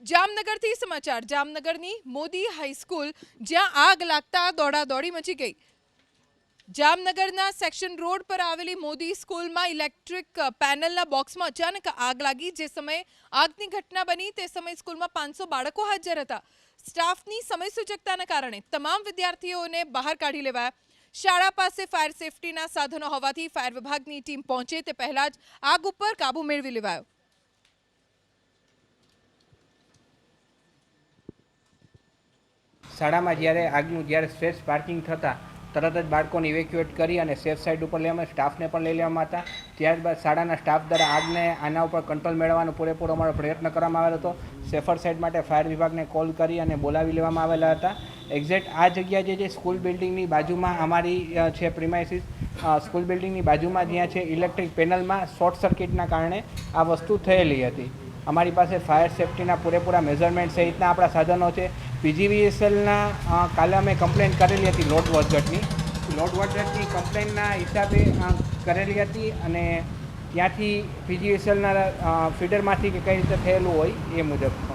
જામનગરથી સમાચાર જામનગરની મોદી હાઈસ્કૂલ જ્યાં આગ લાગતા દોડાદોડી મચી ગઈ। જામનગરના સેક્શન રોડ પર આવેલી મોદી સ્કૂલમાં ઇલેક્ટ્રિક પેનલના બોક્સમાં અચાનક આગ લાગી। જે સમયે આગની ઘટના બની તે સમયે સ્કૂલમાં 500 બાળકો હાજર હતા। સ્ટાફની સમય સૂચકતાના કારણે તમામ વિદ્યાર્થીઓને બહાર કાઢી લેવાયા। શાળા પાસે ફાયર સેફટીના સાધનો હોવાથી ફાયર વિભાગની ટીમ પહોંચે તે પહેલા જ આગ ઉપર કાબુ મેળવી લેવાયો। શાળામાં જ્યારે સ્ટ્રેસ પાર્કિંગ થતાં તરત જ બાળકોને ઇવેક્યુએટ કરી અને સેફ સાઇડ ઉપર લેવામાં સ્ટાફને પણ લઈ લેવામાં હતા। ત્યારબાદ શાળાના સ્ટાફ દ્વારા આના ઉપર કંટ્રોલ મેળવવાનો પૂરેપૂરો અમારો પ્રયત્ન કરવામાં આવેલો હતો। સેફર સાઇડ માટે ફાયર વિભાગને કોલ કરી અને બોલાવી લેવામાં આવેલા હતા। એક્ઝેક્ટ આ જગ્યા જે સ્કૂલ બિલ્ડિંગની બાજુમાં અમારી છે પ્રિમાઇસીસ સ્કૂલ બિલ્ડિંગની બાજુમાં જ્યાં છે ઇલેક્ટ્રિક પેનલમાં શોર્ટ સર્કિટના કારણે આ વસ્તુ થયેલી હતી। અમારી પાસે ફાયર સેફટીના પૂરેપૂરા મેઝરમેન્ટ સહિતના આપણા સાધનો છે। પીજીવીએસએલના કાલે અમે કમ્પ્લેન કરેલી હતી લોડ વોટરની કમ્પ્લેનના હિસાબે કરેલી હતી અને ત્યાંથી પીજીવીએસએલના ફીડરમાંથી કે કઈ રીતે થયેલું હોય એ મુજબ